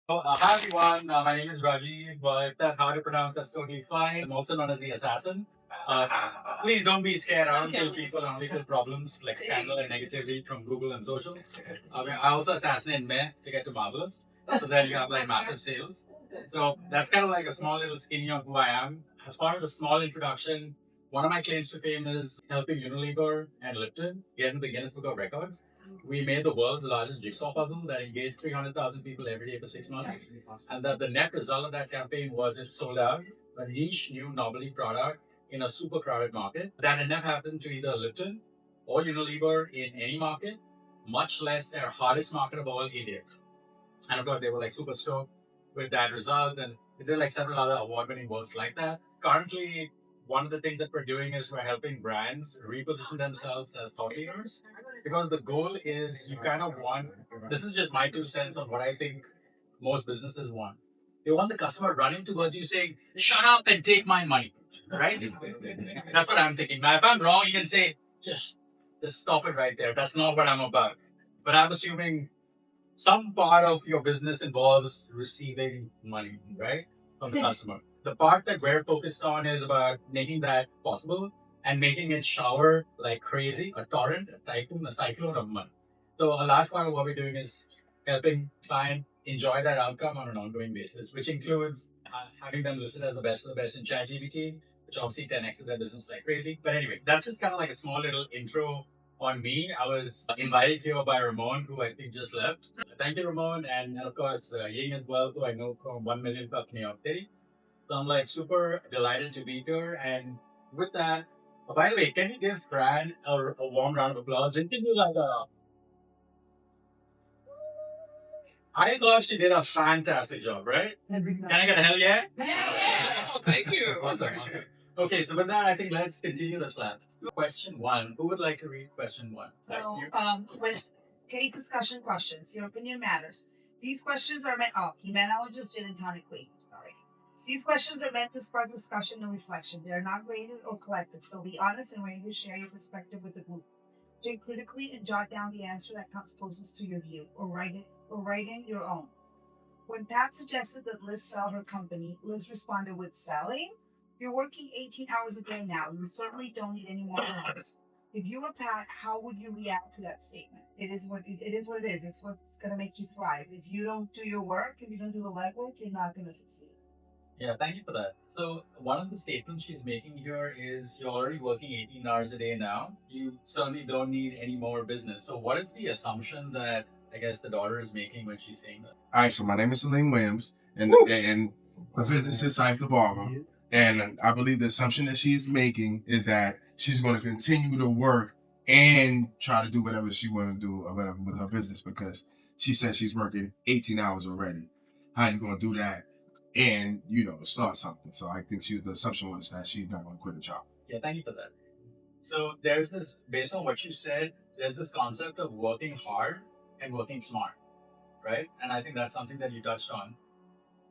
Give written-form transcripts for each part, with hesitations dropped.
Hi everyone, my name is Rajiv, but if that's hard to pronounce, that's totally fine. I'm also known as the assassin. Uh, Please don't be scared. I don't kill people, I only kill problems like scandal and negativity from Google and social. I also assassinate men to get to marvelous. So then you have like massive sales. So that's kind of like a small little skinny of who I am. As part of the small introduction, one of my claims to fame is helping Unilever and Lipton get into the Guinness Book of Records. We made the world's largest jigsaw puzzle that engaged 300,000 people every day for 6 months. And the net result of that campaign was it sold out a niche new novelty product in a super crowded market. That had never happened to either Lipton or Unilever in any market, much less their hardest market of all, India. And of course, they were like super stoked with that result. And there are like several other award winning works like that. Currently, one of the things that we're doing is we're helping brands reposition themselves as thought leaders because the goal is you kind of want, this is just my 2 cents on what I think most businesses want. They want the customer running towards you saying, shut up and take my money. Right? That's what I'm thinking. Now, if I'm wrong, you can say, just, just stop it right there. That's not what I'm about. But I'm assuming some part of your business involves receiving money, right, from the customer. The part that we're focused on is about making that possible and making it shower like crazy, a torrent, a typhoon, a cyclone of money. So a large part of what we're doing is helping client enjoy that outcome on an ongoing basis, which includes having them listed as the best of the best in ChatGPT, which obviously 10x their business like crazy. But anyway, that's just kind of like a small little intro on me. I was invited here by Ramon, who I think just left. Thank you, Ramon, and of course Ying as well, who I know from 1 million Club New York City. So I'm like super delighted to be here. And with that, by the way, can you give Fran a warm round of applause? Didn't you do like a? I thought she did a fantastic job, right? Can I get a hell yeah? Oh, thank you. Awesome. Okay, so with that, I think let's continue the class. Question one. Who would like to read question one? With case discussion questions, your opinion matters. These questions are meant. Oh, humanologist gin and tonic queen. Sorry. These questions are meant to spark discussion and reflection. They are not graded or collected, so be honest and ready to share your perspective with the group. Think critically and jot down the answer that comes closest to your view, or write in your own. When Pat suggested that Liz sell her company, Liz responded with selling? You're working 18 hours a day now. You certainly don't need any more hours. If you were Pat, how would you react to that statement? It is what it is. It's what's gonna make you thrive. If you don't do your work, if you don't do the legwork, you're not gonna succeed. Yeah, thank you for that. So, one of the statements she's making here is you're already working 18 hours a day now. You certainly don't need any more business. So, what is the assumption that I guess the daughter is making when she's saying that? All right, so my name is Celine Williams, and the business is Cypher Barber. And I believe the assumption that she's making is that she's going to continue to work and try to do whatever she want to do or whatever with her business because she says she's working 18 hours already. How you going to do that and start something? So I think the assumption was that she's not going to quit a job. Yeah, thank you for that. So there's this, based on what you said, there's this concept of working hard and working smart, right? And I think that's something that you touched on.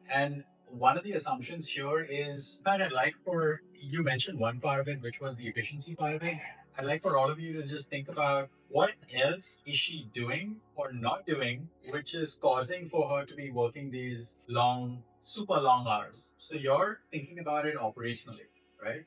And one of the assumptions here is that I'd like for you mentioned one part of it, which was the efficiency part of it. I'd like for all of you to just think about what else is she doing or not doing, which is causing for her to be working these long, super long hours. So you're thinking about it operationally, right?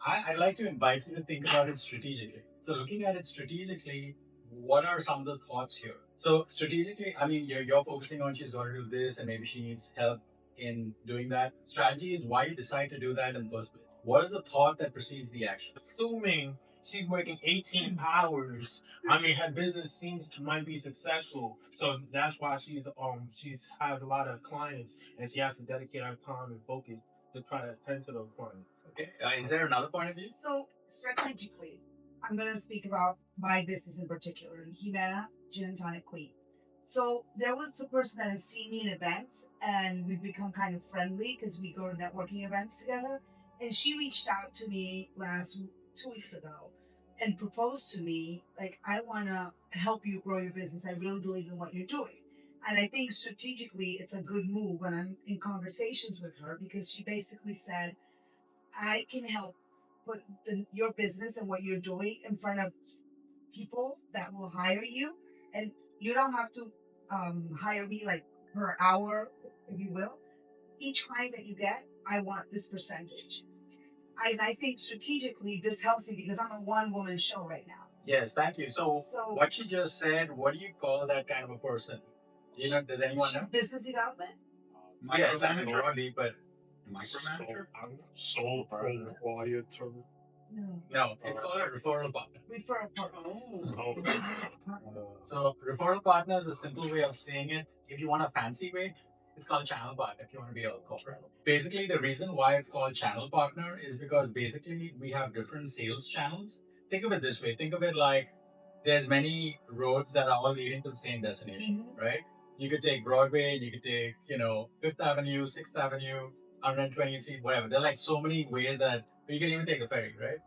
I'd like to invite you to think about it strategically. So, looking at it strategically, what are some of the thoughts here? So, strategically, I mean, you're focusing on she's got to do this and maybe she needs help in doing that. Strategy is why you decide to do that in the first place. What is the thought that precedes the action? Assuming she's working 18 hours, I mean, her business seems to might be successful, so that's why she's has a lot of clients and she has to dedicate her time and focus to try to attend to those clients. Okay. Is there another point of view? So strategically, I'm going to speak about my business in particular, Jimena Gin and Tonic Queen. So there was a person that has seen me in events, and we've become kind of friendly because we go to networking events together. And she reached out to me last 2 weeks ago and proposed to me like, I want to help you grow your business. I really believe in what you're doing. And I think strategically, it's a good move when I'm in conversations with her because she basically said, I can help put your business and what you're doing in front of people that will hire you. And you don't have to hire me like per hour, if you will. Each client that you get, I want this percentage. I think strategically this helps me because I'm a one-woman show right now. Yes, thank you. So what you just said, what do you call that kind of a person? Do you know? Does anyone know? Business development. Yes, I'm in broadly, but Micromanager? Sole proprietor. no, it's called a referral partner. Referral partner. So referral partner is a simple way of saying it. If you want a fancy way, it's called channel partner if you want to be a corporate. Basically, the reason why it's called channel partner is because basically we have different sales channels. Think of it this way. Think of it like there's many roads that are all leading to the same destination, right? You could take Broadway, you could take, Fifth Avenue, Sixth Avenue, 120th Street, whatever. There are like so many ways that you can even take a ferry, right?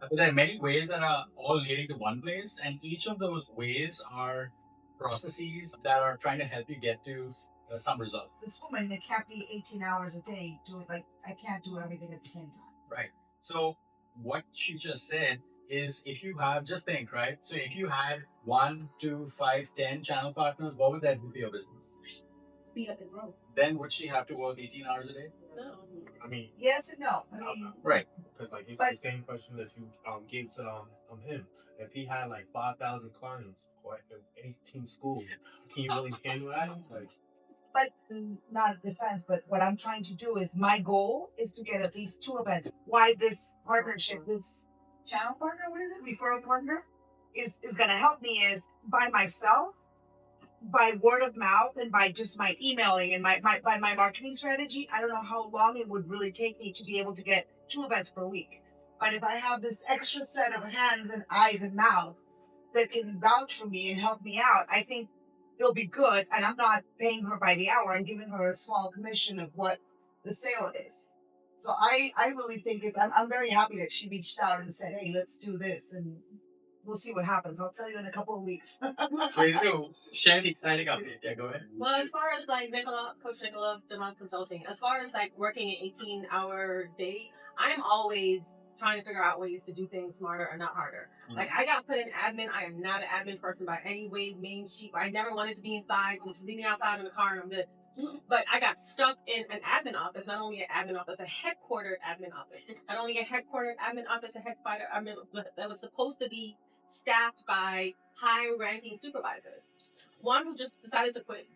But there are many ways that are all leading to one place, and each of those ways are processes that are trying to help you get to some result. This woman, it can't be 18 hours a day doing I can't do everything at the same time. Right. So what she just said is if you have, just think, right? So if you had 1, 2, 5, 10 channel partners, what would that do for your business? Speed up the growth. Then would she have to work 18 hours a day? No. I mean, yes and no. I mean, right. Because it's the same question that you gave to him. If he had like 5,000 clients or 18 schools, can you really handle that? But not a defense, but what I'm trying to do is my goal is to get at least 2 events. Why this partnership, this channel partner, what is it? Referral partner is going to help me is by myself, by word of mouth, and by just my emailing and by my marketing strategy. I don't know how long it would really take me to be able to get 2 events per week. But if I have this extra set of hands and eyes and mouth that can vouch for me and help me out, I think it'll be good. And I'm not paying her by the hour. I'm giving her a small commission of what the sale is. So I really think I'm very happy that she reached out and said, hey, let's do this. And we'll see what happens. I'll tell you in a couple of weeks. Please do. Share the exciting update. Yeah, go ahead. Well, as far as like Coach Nicola, Demont Consulting, as far as like working an 18-hour day, I'm always trying to figure out ways to do things smarter and not harder. Like I got put in admin. I am not an admin person by any way, main sheet. I never wanted to be inside. Just leave me outside in the car and I'm good. But I got stuck in an admin office, not only an admin office, a headquartered admin office. Not only a headquartered admin office, a headquartered admin that was supposed to be staffed by high-ranking supervisors. One who just decided to quit,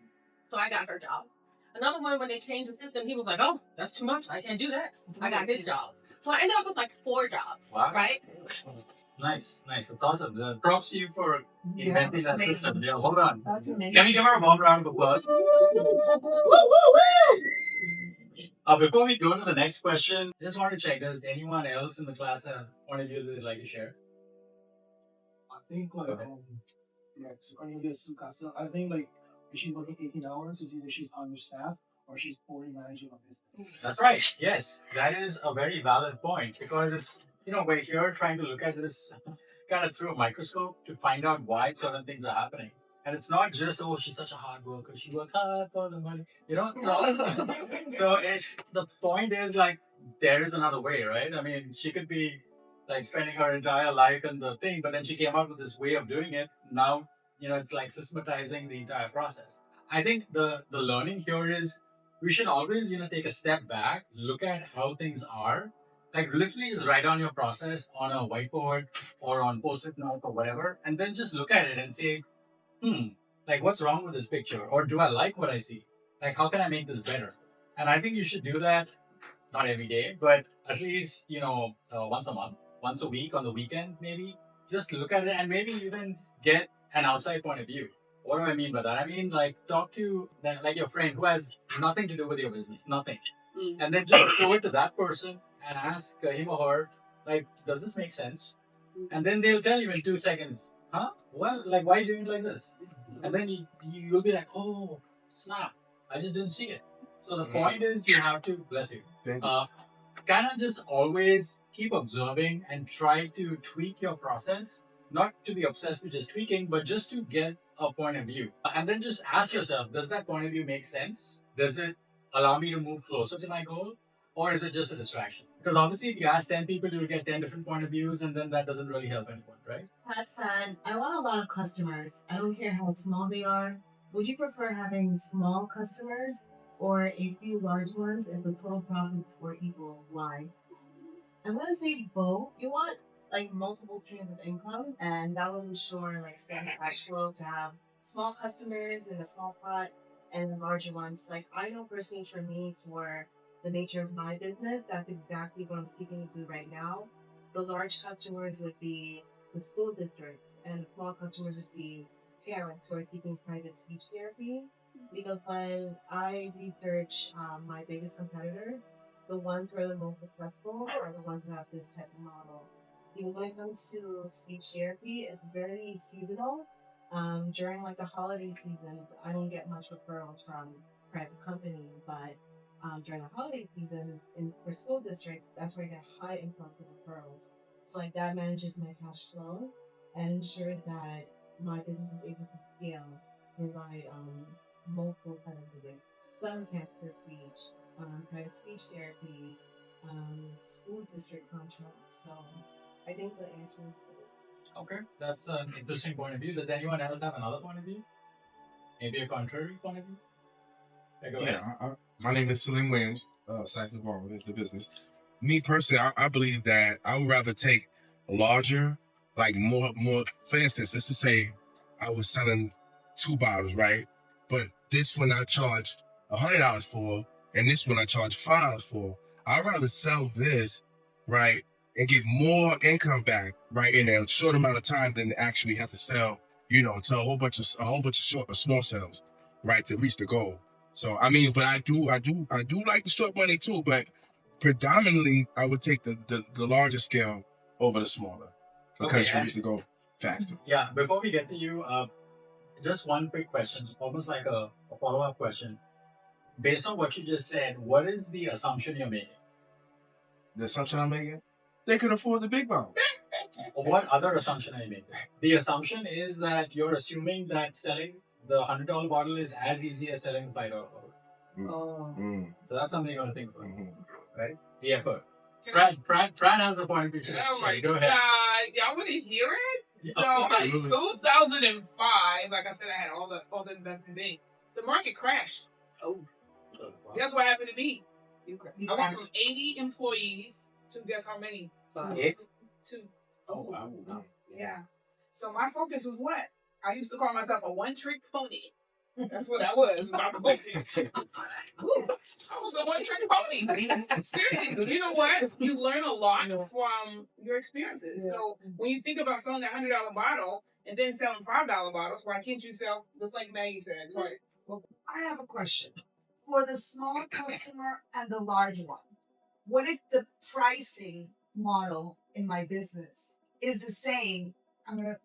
so I got her job. Another one, when they changed the system, he was like, "Oh, that's too much. I can't do that." I got his job. So I ended up with like 4 jobs. Wow. Right? Nice. That's awesome. Props to you for inventing that system. Yeah, hold on. That's amazing. Can we give her a warm round of applause? Before we go to the next question, just want to check, does anyone else in the class have a point of view that they'd like to share? I think I think if she's working 18 hours, it's either she's understaffed or she's poorly managing a business. That's right. Yes, that is a very valid point because it's, we're here trying to look at this kind of through a microscope to find out why certain things are happening. And it's not just, oh, she's such a hard worker. She works hard for the money, So the point is like, there is another way, right? I mean, she could be like spending her entire life in the thing, but then she came up with this way of doing it. Now, it's like systematizing the entire process. I think the learning here is we should always, take a step back, look at how things are, like literally just write down your process on a whiteboard or on post-it note or whatever, and then just look at it and say, like what's wrong with this picture? Or do I like what I see? Like, how can I make this better? And I think you should do that, not every day, but at least, once a month, once a week, on the weekend, maybe. Just look at it and maybe even get an outside point of view. What do I mean by that? I mean, like, talk to like your friend who has nothing to do with your business, nothing. And then just show it to that person and ask him or her, like, does this make sense? And then they'll tell you in 2 seconds, huh? Well, like, why are you doing it like this? And then you'll be like, oh, snap. I just didn't see it. So the point is you have to, bless you, kind of just always keep observing and try to tweak your process, not to be obsessed with just tweaking, but just to get a point of view. And then just ask yourself, does that point of view make sense? Does it allow me to move closer to my goal? Or is it just a distraction? Because obviously if you ask 10 people, you'll get 10 different point of views and then that doesn't really help anyone, right? That said, I want a lot of customers. I don't care how small they are. Would you prefer having small customers or a few large ones if the total profits were equal? Why? I'm gonna say both. You want like multiple streams of income, and that will ensure like steady cash flow to have small customers in a small pot and the larger ones. Like I know personally for me, for the nature of my business, that's exactly what I'm speaking to right now. The large customers would be the school districts, and the small customers would be parents who are seeking private speech therapy. Because when I research my biggest competitors, the ones who are the most successful are the ones who have this type of model. When it comes to speech therapy, it's very seasonal. During like the holiday season, I don't get much referrals from private companies, but during the holiday season for school districts, that's where I get a high influx of referrals. So like that manages my cash flow and ensures that my business is able to scale and provide multiple kind of things. Some campus speech, private speech therapies, school district contracts. So I think the answer is Okay, that's an interesting point of view. Does anyone else have another point of view? Maybe a contrary point of view? Yeah, go ahead. My name is Salim Williams, Cycle Barber is the business. Me personally, I believe that I would rather take larger, like more. For instance, let's just say I was selling 2 bottles, right? But this one I charge $100 for, and this one I charge $5 for. I'd rather sell this, right, and get more income back, right, in a short amount of time than actually have to sell, to a whole bunch of small sales, right, to reach the goal. So I mean, but I do like the short money too, but predominantly I would take the larger scale over the smaller because Okay, you reach the goal faster. Yeah, before we get to you, just one quick question, almost like a follow-up question. Based on what you just said, what is the assumption you're making? The assumption I'm making, they could afford the big bottle. Or what other assumption are you making? The assumption is that you're assuming that selling the $100 bottle is as easy as selling the $5 bottle. So that's something you got to think about, right? The effort. Fran has a point. Oh my Go ahead. God, y'all want to hear it? So, absolutely. 2005, like I said, I had all the investment thing. The market crashed. Oh. Guess what happened to me? you I went from 80 employees to guess how many? 8? Two. Oh, wow. Yeah. So my focus was what? I used to call myself a one-trick pony. That's what I was. My focus. I was a one-trick pony. Seriously, you know what? You learn a lot from your experiences. So when you think about selling a $100 bottle and then selling $5 bottles, why can't you sell just like Maggie said? Right. I have a question. For the small customer and the large one, what if the pricing model in my business is the same? I'm gonna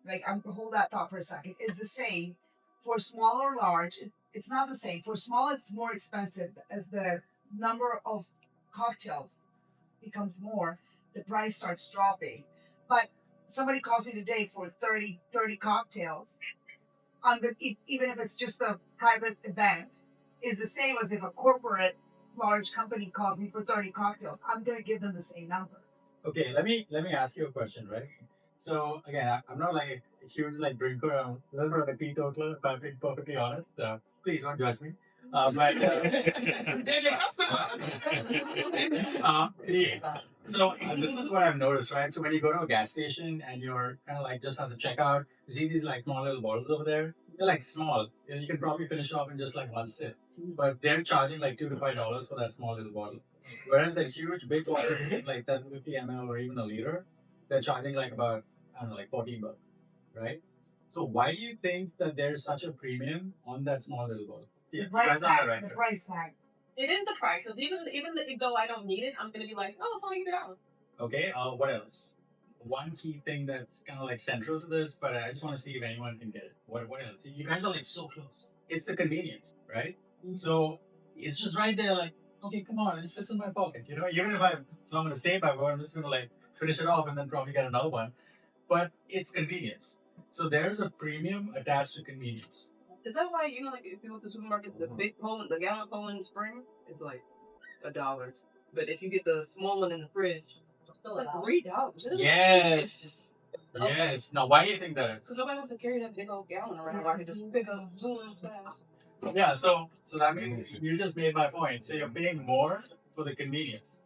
hold that thought for a second. Is the same for small or large? It's not the same. For small, it's more expensive as the number of cocktails becomes more. The price starts dropping. But somebody calls me today for 30 cocktails. Even if it's just a private event, is the same as if a corporate large company calls me for 30 cocktails. I'm going to give them the same number. Okay, let me ask you a question, right? So again, I'm not like a huge like drinker. I'm a little bit of a teetotaler, if I'm being perfectly honest. Please don't judge me. There's your customer. So this is what I've noticed, right? So when you go to a gas station and you're kind of like just at the checkout, you see these like small little bottles over there. They're like small. You can probably finish it off in just like one sip. But they're charging like $2 to $5 for that small little bottle. Whereas the huge big bottles, like 750 ml or even a liter, they're charging like about, I don't know, like $14, right? So why do you think that there's such a premium on that small little bottle? The price tag. The price tag. It is the price. Because even though I don't need it, I'm gonna be like, oh, it's only $8. Okay. What else? One key thing that's kind of like central to this, but I just want to see if anyone can get it. What else? You guys are like so close. It's the convenience, right? So it's just right there. Like, okay, come on, it just fits in my pocket. You know, even if it's not going to stay by word, I'm just going to like finish it off and then probably get another one. But it's convenience. So there's a premium attached to convenience. Is that why, you know, like if you go to the supermarket, the big Poland, the gallon Poland in spring, it's like $1. But if you get the small one in the fridge, it's like $3. Yes. Yes. Now, why do you think that Because is? nobody wants to carry that big old gallon around. I can just pick up zoom fast. Yeah. So that means you just made my point. So you're paying more for the convenience,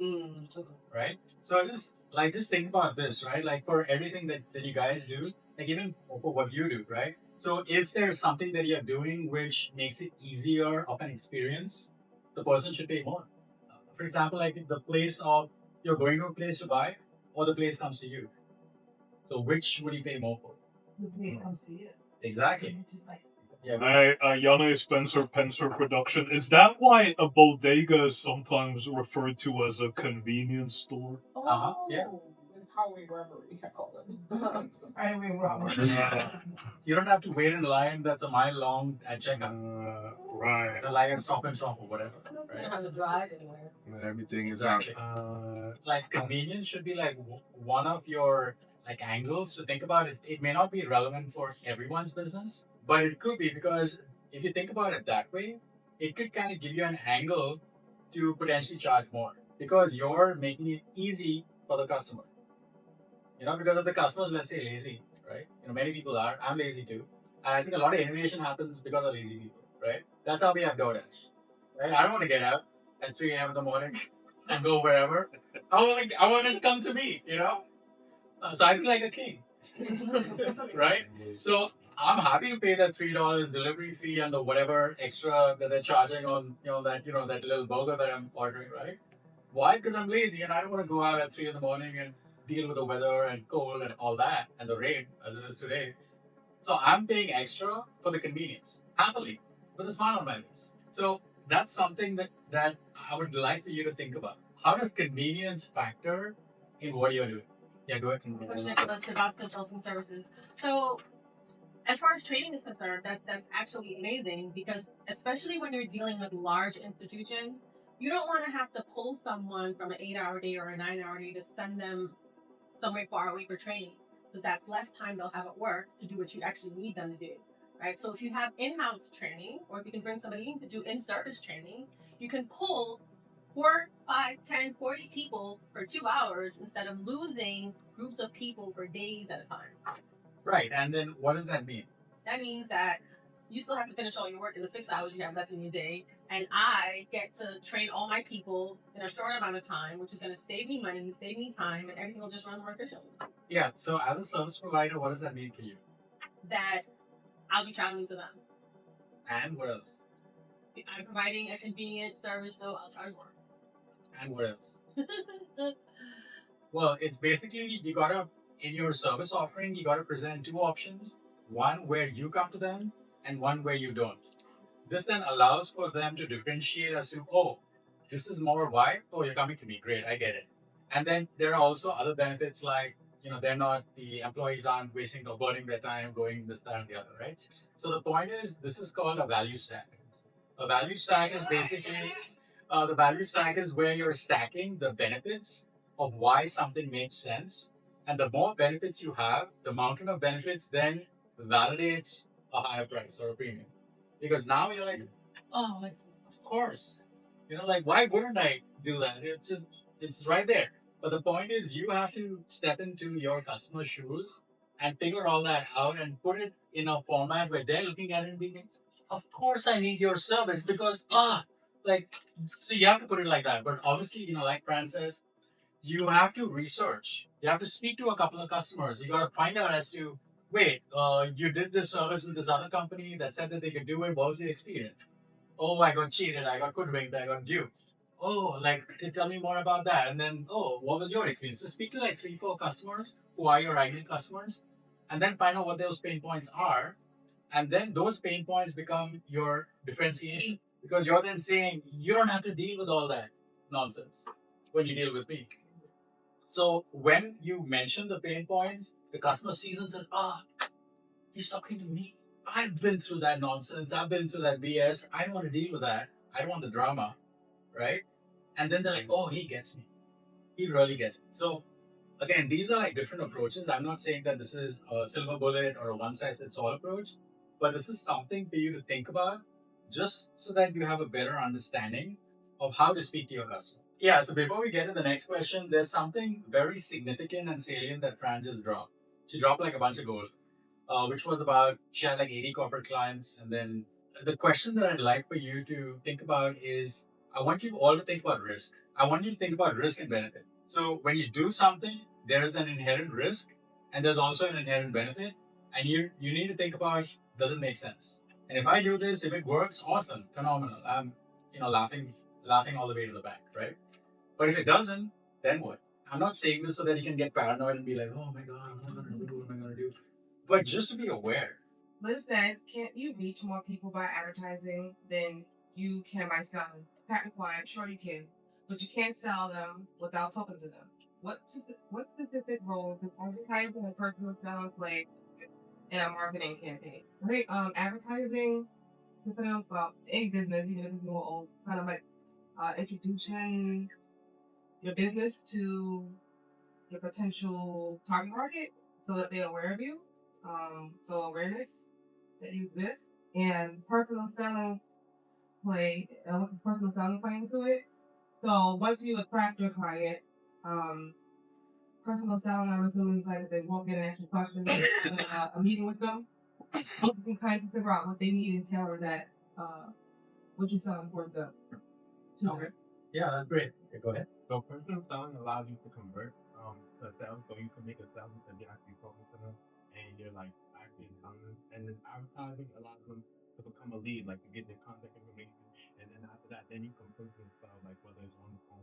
right? So just think about this, right? Like for everything that you guys do, like even for what you do, right? So if there's something that you're doing which makes it easier of an experience, the person should pay more. For example, like the place of you're going to a place to buy, or the place comes to you. So which would you pay more for? The place comes to you. Exactly. Just like Yeah. Yana Spencer Pencer Production. Is that why a bodega is sometimes referred to as a convenience store? Uh-huh. Yeah. It's highway robbery, I call it. highway robbery. You don't have to wait in line that's a mile long at checkout. Right. The line and stop or whatever. You Right? don't have to drive anywhere. Everything is Exactly. out. Like convenience should be like one of your like angles to think about. It may not be relevant for everyone's business, but it could be because if you think about it that way, it could kind of give you an angle to potentially charge more because you're making it easy for the customer. Because of the customers, let's say lazy, right? Many people are. I'm lazy too, and I think a lot of innovation happens because of lazy people, right? That's how we have DoorDash, right? I don't want to get up at 3 a.m. in the morning and go wherever. I want it to come to me, So I feel like a king, right? So I'm happy to pay that $3 delivery fee and the whatever extra that they're charging on, that little burger that I'm ordering, right? Why? Because I'm lazy and I don't want to go out at 3 in the morning and deal with the weather and cold and all that and the rain as it is today. So I'm paying extra for the convenience, happily, with a smile on my face. So that's something that I would like for you to think about. How does convenience factor in what you're doing? Yeah, go ahead. Question about Shabbat's consulting services. So, as far as training is concerned, that's actually amazing because especially when you're dealing with large institutions, you don't want to have to pull someone from an 8-hour day or a 9-hour day to send them somewhere far away for training because that's less time they'll have at work to do what you actually need them to do, right? So if you have in-house training or if you can bring somebody in to do in-service training, you can pull 4, 5, 10, 40 people for 2 hours instead of losing groups of people for days at a time. Right, and then what does that mean? That means that you still have to finish all your work in the 6 hours you have left in your day, and I get to train all my people in a short amount of time, which is going to save me money, save me time, and everything will just run more efficiently. Yeah, so as a service provider, what does that mean for you? That I'll be traveling to them. And what else? I'm providing a convenient service, so I'll charge more. And what else? Well, it's basically in your service offering, you gotta present two options. One where you come to them and one where you don't. This then allows for them to differentiate as to, oh, this is more why, oh, you're coming to me, great, I get it. And then there are also other benefits like, the employees aren't wasting or burning their time going this, that, and the other, right? So the point is, this is called a value stack. A value stack is basically, the value stack is where you're stacking the benefits of why something makes sense. And the more benefits you have, the mountain of benefits then validates a higher price or a premium. Because now you're like, oh, of course. Why wouldn't I do that? It's right there. But the point is, you have to step into your customer's shoes and figure all that out and put it in a format where they're looking at it and being, of course I need your service because, so you have to put it like that. But obviously, like Fran says, you have to research. You have to speak to a couple of customers. You got to find out as to, wait, you did this service with this other company that said that they could do it. What was the experience? Oh, I got cheated. I got hoodwinked. I got duped. Oh, tell me more about that. And then, oh, what was your experience? So speak to 3, 4 customers who are your ideal customers, and then find out what those pain points are. And then those pain points become your differentiation because you're then saying you don't have to deal with all that nonsense when you deal with me. So when you mention the pain points, the customer sees and says, he's talking to me. I've been through that nonsense. I've been through that BS. I don't want to deal with that. I don't want the drama, right? And then they're like, oh, he gets me. He really gets me. So again, these are different approaches. I'm not saying that this is a silver bullet or a one-size-fits-all approach, but this is something for you to think about just so that you have a better understanding of how to speak to your customer. Yeah, so before we get to the next question, there's something very significant and salient that Fran just dropped. She dropped like a bunch of gold, which was about she had like 80 corporate clients. And then the question that I'd like for you to think about is I want you all to think about risk. I want you to think about risk and benefit. So when you do something, there is an inherent risk and there's also an inherent benefit. And you need to think about does it make sense? And if I do this, if it works, awesome, phenomenal. I'm laughing all the way to the bank, right? But if it doesn't, then what? I'm not saying this so that you can get paranoid and be like, oh my god, what am I gonna do? What am I gonna do? But just to be aware. Liz said, can't you reach more people by advertising than you can by selling? Patent client, sure you can, but you can't sell them without talking to them. What specific role does advertising and personal selling play in a marketing campaign? I think advertising, depending on well, any business, even if it's more old, kind of like introducing your business to your potential target market so that they're aware of you. So awareness that you exist and personal selling play. What does personal selling play into it? So once you attract your client, personal selling, I'm assuming like they walk in and ask you questions, a meeting with them, you can kind of figure out what they need and tailor that what you're selling for them. Okay. Yeah, that's great. Okay, go ahead. So personal selling allows you to convert to sales, so you can make a sale and you actually talking to them, and you're like actually telling them. And then advertising allows them to become a lead, like to get their contact information, and then after that, then you can personal sell, like whether it's on the phone,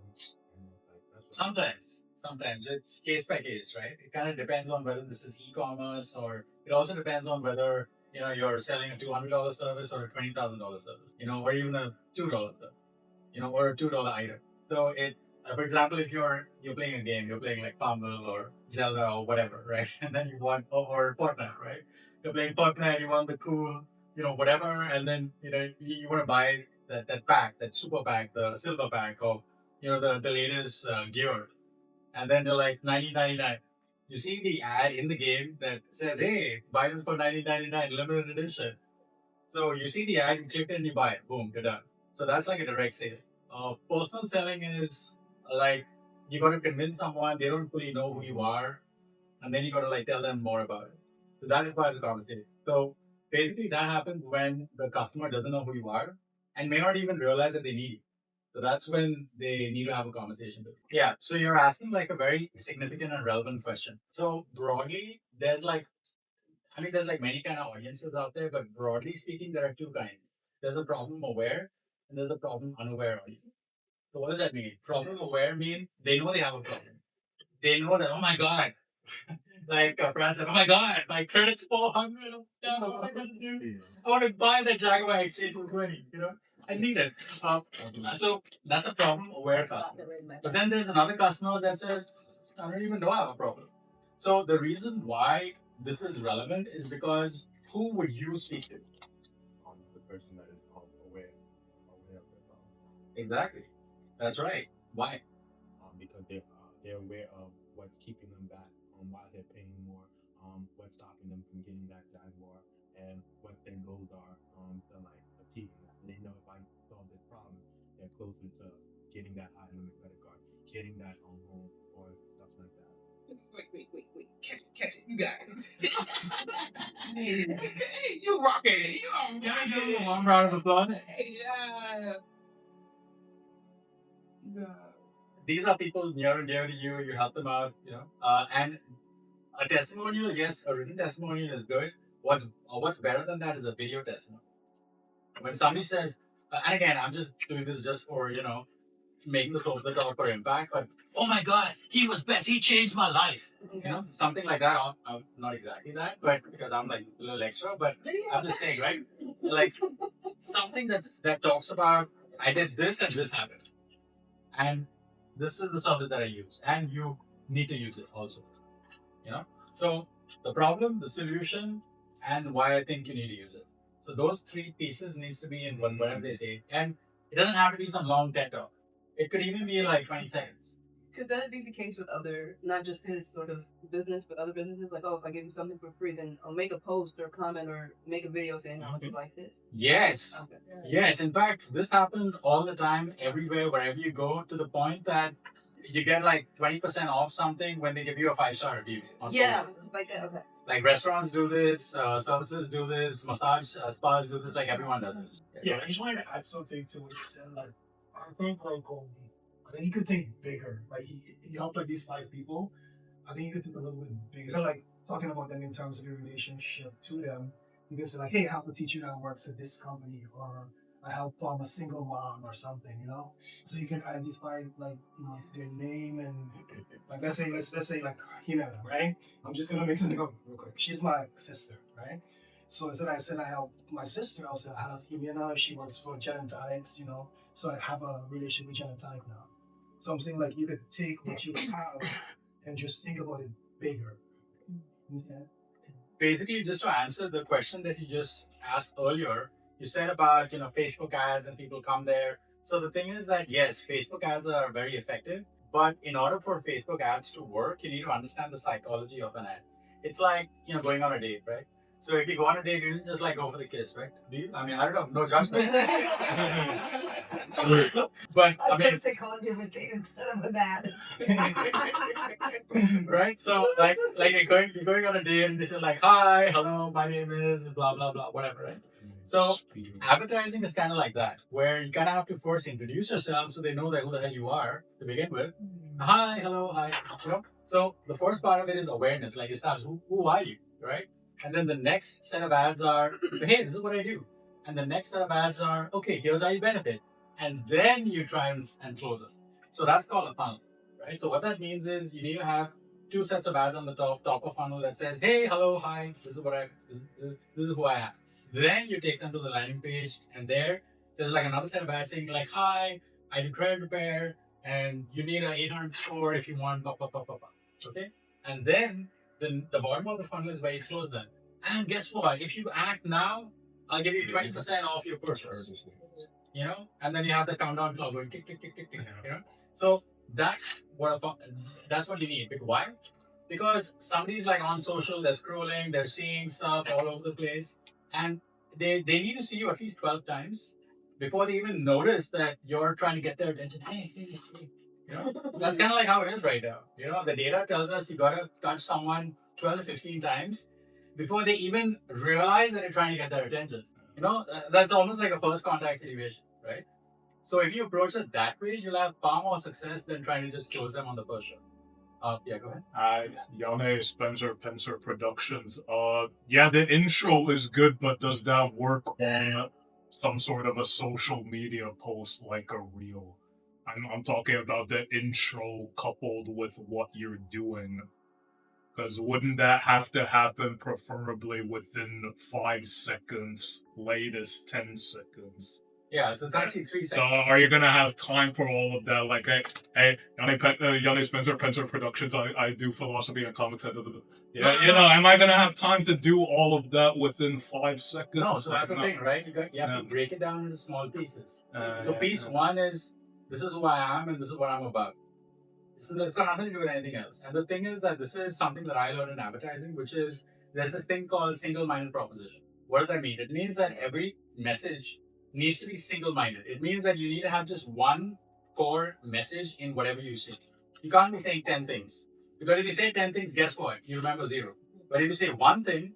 and like that's what Sometimes it's case by case, right? It kind of depends on whether this is e-commerce or it also depends on whether you're selling a $200 service or a $20,000 service, or even a $2 service, or a $2 item. So for example, if you're playing a game, you're playing like Farmville or Zelda or whatever, right? And then you want or Fortnite, right? You're playing Fortnite, you want the cool, whatever, and then you want to buy that pack, that super pack, the silver pack, or the latest gear, and then they're like 19.99. You see the ad in the game that says, "Hey, buy them for 19.99, limited edition." So you see the ad, you click it and you buy it. Boom, you're done. So that's like a direct sale. Personal selling is like you got to convince someone they don't fully know who you are, and then you got to like tell them more about it. So that requires a conversation. So basically, that happens when the customer doesn't know who you are and may not even realize that they need you. So that's when they need to have a conversation with you. Yeah. So you're asking like a very significant and relevant question. So broadly, there's like many kind of audiences out there, but broadly speaking, there are two kinds. There's a problem aware and there's a problem unaware audience. So what does that mean? Problem aware mean they know they have a problem. They know that, oh my God, like Fran said, oh my God, my credit's 400. What am I going to do? I want to buy the Jaguar XJ420, I need it. So that's a problem aware customer. But then there's another customer that says, I don't even know I have a problem. So the reason why this is relevant is because who would you speak to? the person that is aware of their problem. Exactly. That's right. Why? Because they're aware of what's keeping them back, why they're paying more, what's stopping them from getting that Jaguar, and what their goals are to like achieving that. And they know if I solve this problem, they're closer to getting that high limit credit card, getting that home or stuff like that. Wait. Catch it. You got it. Hey, you rocking it. You on Can I give him a warm round of applause? Yeah. These are people near and dear to you. You help them out, and a testimonial, yes, a written testimonial is good. What's better than that is a video testimonial. When somebody says, and again, I'm just doing this just for making the social talk for impact, but oh my God, he was best. He changed my life. Something like that. Not exactly that, but because I'm like a little extra, but I'm just saying, right? Like something that talks about I did this and this happened, and this is the service that I use, and you need to use it also. So the problem, the solution, and why I think you need to use it. So those three pieces needs to be in one whatever they say, and it doesn't have to be some long TED talk. It could even be like 20 seconds. Could that be the case with other, not just his sort of business, but other businesses? Like, oh, if I give you something for free, then I'll make a post or a comment or make a video saying how much you liked it. Yes. Okay. Yes. In fact, this happens all the time, everywhere, wherever you go, to the point that you get like 20% off something when they give you a 5-star review. On Yeah, Google. like that. Okay. Like restaurants do this, services do this, massage spas do this, like everyone does this. Yeah, I just wanted to add something to what you said. Like, I think like I think you could think bigger. Like, you help like these 5 people. I think you could think a little bit bigger. It's not like talking about them in terms of your relationship to them. You can say like, hey, I help a teacher that works at this company, or I help a single mom or something. So you can identify like their name and like let's say like right? I'm just gonna make something up real quick. She's my sister, right? So instead I said I help my sister, I said I help Himena. She works for Genetics, so I have a relationship with Genetics now. So I'm saying like you could take what you have and just think about it bigger. Understand? Basically, just to answer the question that you just asked earlier, you said about Facebook ads and people come there. So the thing is that yes, Facebook ads are very effective, but in order for Facebook ads to work, you need to understand the psychology of an ad. It's like going on a date, right? So if you go on a date, you don't just like go for the kiss, right? Do you? I mean, I don't know, no judgment. But I mean, psychology of a date instead of an ad. right? So like you're going on a date and they say like, hi, hello, my name is blah blah blah, whatever, right? So advertising is kind of like that, where you kind of have to first introduce yourself so they know that who the hell you are to begin with. Hi, hello, hi. So the first part of it is awareness, like it's not who are you, right? And then the next set of ads are, hey, this is what I do. And the next set of ads are, okay, here's how you benefit. And then you try and close it. So that's called a funnel, right? So what that means is you need to have 2 sets of ads on the top of funnel that says, hey, hello, hi, this is who I am. Then you take them to the landing page, and there's like another set of ads saying like, hi, I do credit repair, and you need an 800 score if you want, blah, blah, blah, blah, blah. Okay? And then the bottom of the funnel is where you close them. And guess what? If you act now, I'll give you 20% off your purchase. And then you have the countdown clock going tick, tick, tick, tick, tick. So that's what you need. Why? Because somebody's like on social, they're scrolling, they're seeing stuff all over the place, and they need to see you at least 12 times before they even notice that you're trying to get their attention. Hey. That's kind of like how it is right now. The data tells us you gotta touch someone 12 to 15 times before they even realize that you're trying to get their attention. That's almost like a first contact situation, right? So if you approach it that way, you'll have far more success than trying to just close them on the first shot. Yeah, go ahead. Yane Spencer Pencer Productions. Yeah, the intro is good, but does that work on some sort of a social media post like a reel? I'm talking about the intro coupled with what you're doing. Because wouldn't that have to happen preferably within 5 seconds, latest 10 seconds? Yeah, so it's actually 3 So seconds. are you gonna have time for all of that? Like, hey, Yanni Spencer Pencer Productions, I do philosophy and comics. Yeah, am I gonna have time to do all of that within 5 seconds? No, so that's the thing, right? You have to break it down into small pieces. So piece 1 is, this is who I am and this is what I'm about. So it's got nothing to do with anything else. And the thing is that this is something that I learned in advertising, which is there's this thing called single-minded proposition. What does that mean? It means that every message needs to be single-minded. It means that you need to have just one core message in whatever you say. You can't be saying 10 things. Because if you say 10 things, guess what? You remember 0. But if you say one thing,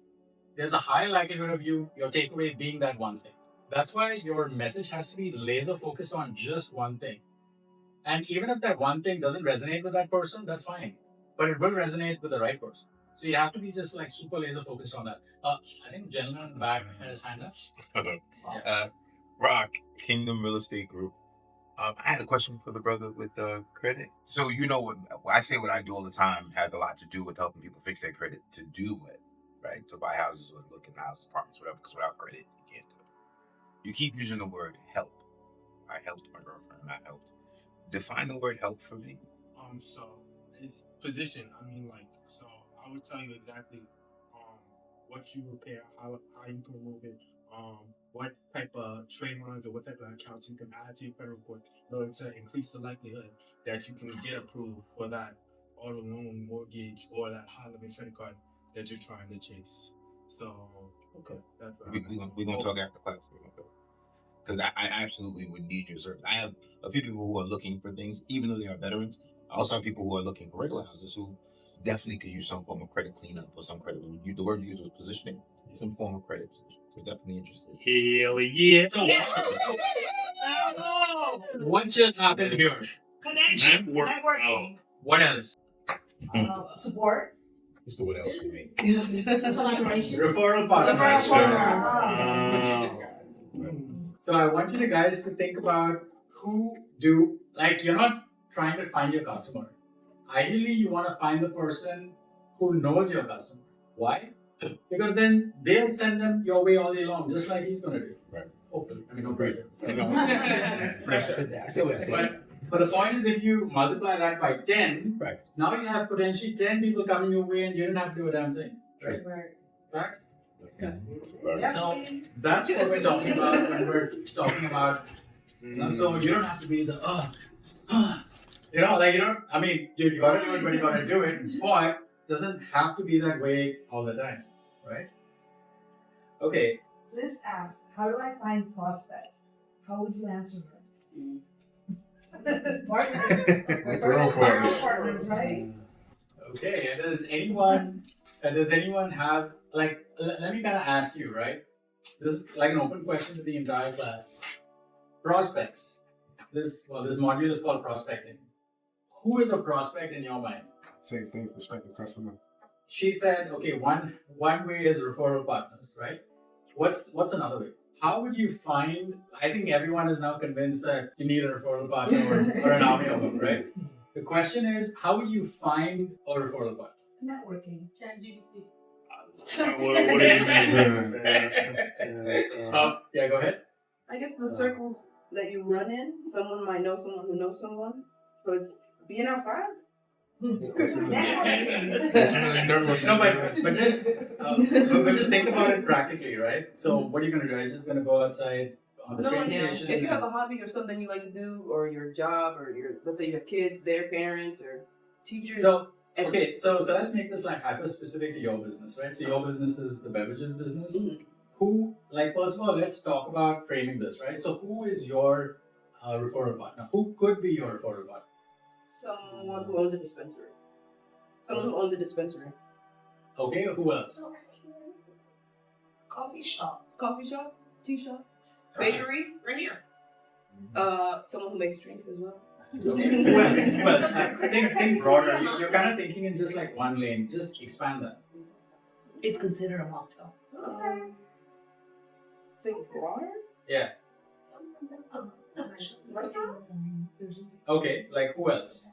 there's a high likelihood of your takeaway being that one thing. That's why your message has to be laser focused on just one thing. And even if that one thing doesn't resonate with that person, that's fine. But it will resonate with the right person. So you have to be just like super laser focused on that. I think gentleman in the back had his hand up. Yeah. Rock, Kingdom Real Estate Group. I had a question for the brother with credit. So what I say, what I do all the time has a lot to do with helping people fix their credit to do it, right? To buy houses or look at houses, apartments, whatever. Because without credit, you can't do it. You keep using the word help. I helped my girlfriend. I helped. Define the word help for me. So it's position. So I would tell you exactly what you repair, how you can remove it, what type of trade lines or what type of accounts you can add to your credit report in order to increase the likelihood that you can get approved for that auto loan, mortgage, or that high limit credit card that you're trying to chase. So okay, that's what we're gonna talk after class. Because I absolutely would need your service. I have a few people who are looking for things, even though they are veterans. Also have people who are looking for regular houses who definitely could use some form of credit cleanup or some credit. The word you used was positioning, some form of credit. So definitely interested. Hell yeah. So what just happened here? Connections, Network. networking, What else? support. So what else for me? Referral partner. Referral Sure. So I want you guys to think about you're not trying to find your customer. Ideally, you want to find the person who knows your customer. Why? Because then they'll send them your way all day long, just like he's going to do. Right. Hopefully. I mean, no pressure. I said that. I said what I said. But the point is, if you multiply that by 10, Right. now you have potentially 10 people coming your way and you don't have to do a damn thing. Right? Facts? Right. So that's what we're talking about when we're talking about. So you don't have to be the you gotta do it when you gotta do it. But doesn't have to be that way all the time, right? Okay. Liz asked, how do I find prospects? How would you answer her? Partners. Referral partners. Partners, right? Okay. And does anyone have let me kind of ask you, right? This is like an open question to the entire class. Prospects. This module is called prospecting. Who is a prospect in your mind? Same thing, prospective customer. She said, okay, one way is referral partners, right? What's another way? How would you find? I think everyone is now convinced that you need a referral partner or an army of them, right? The question is, how would you find a referral partner? Networking. What do you mean? Yeah, go ahead. I guess the circles that you run in, someone might know someone who knows someone. So it's being outside. Networking. No, but just think about it practically, right? So what are you gonna do? Are you just gonna go outside on the No, train like station? if you have a hobby or something you like to do, or your job, or let's say you have kids, their parents, or teachers. So let's make this like hyper specific to your business, right? So your business is the beverages business. Mhm. Who, first of all, let's talk about framing this, right? So who is your referral partner? Who could be your referral partner? Someone who owns a dispensary. Someone who owns a dispensary. Okay, who else? Coffee shop. Coffee shop, tea shop, bakery. Right here. Someone who makes drinks as well. Okay, who else? Who else? Think broader. You're kind of thinking in just like one lane. Just expand that. It's considered a mocktail. Think broader. Yeah. Okay, like who else?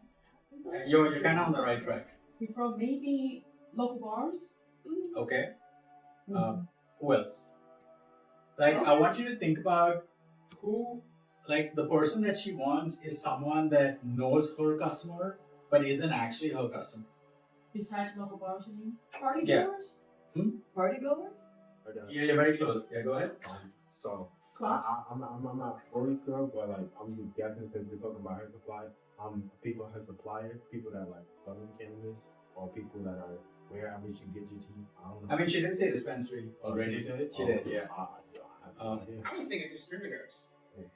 You're kind of on the right track. From maybe local bars. Okay. Who else? I want you to think about who, the person that she wants is someone that knows her customer, but isn't actually her customer. Besides local bars, you mean? Party Yeah. goers. Party goers. Yeah, you're very close. Yeah, go ahead. So Clubs? I'm not fully sure, but I'm just guessing because we're talking about her supply. People her suppliers, people that selling cannabis, or people that are where we should get your tea. I don't know. I mean, she did say dispensary already. She did? She did, yeah. I was thinking distributors. Yeah.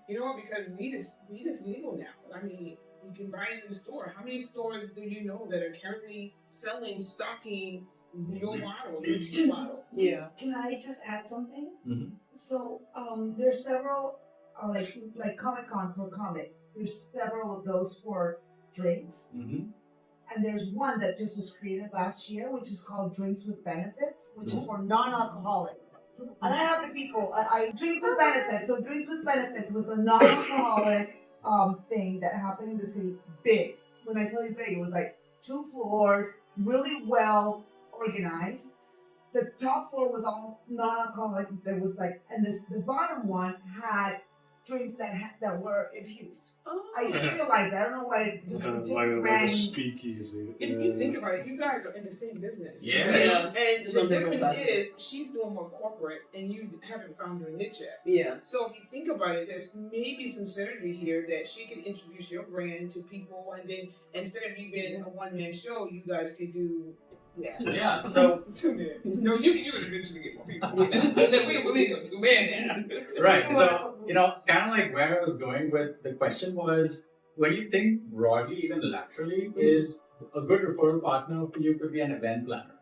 You know what? Because weed is legal now. I mean, you can buy it in the store. How many stores do you know that are currently stocking your bottle, your tea bottle? Yeah. Can I just add something? Mhm. So there's several like Comic-Con for comics. There's several of those for drinks. Mm-hmm. And there's one that just was created last year, which is called Drinks with Benefits, which is for non-alcoholic. And I have the people, I Drinks with Benefits. So Drinks with Benefits was a non-alcoholic thing that happened in the city. Big. When I tell you big, it was like 2 floors, really well organized. The top floor was all non-alcoholic. There was the bottom one had drinks that were infused. I just realized that. I don't know why it just like rang. a speakeasy. If you think about it, you guys are in the same business. Yes. And Just the on different difference sides. is she's doing more corporate and you haven't found your niche yet. Yeah. So if you think about it, there's maybe some synergy here that she can introduce your brand to people, and then instead of you being a one-man show, you guys could do Yeah, so 2 men. No, you would eventually get more people. Then we believe of 2 men now. right. So kind of like where I was going with the question was, when you think broadly, even laterally, is a good referral partner for you could be an event planner.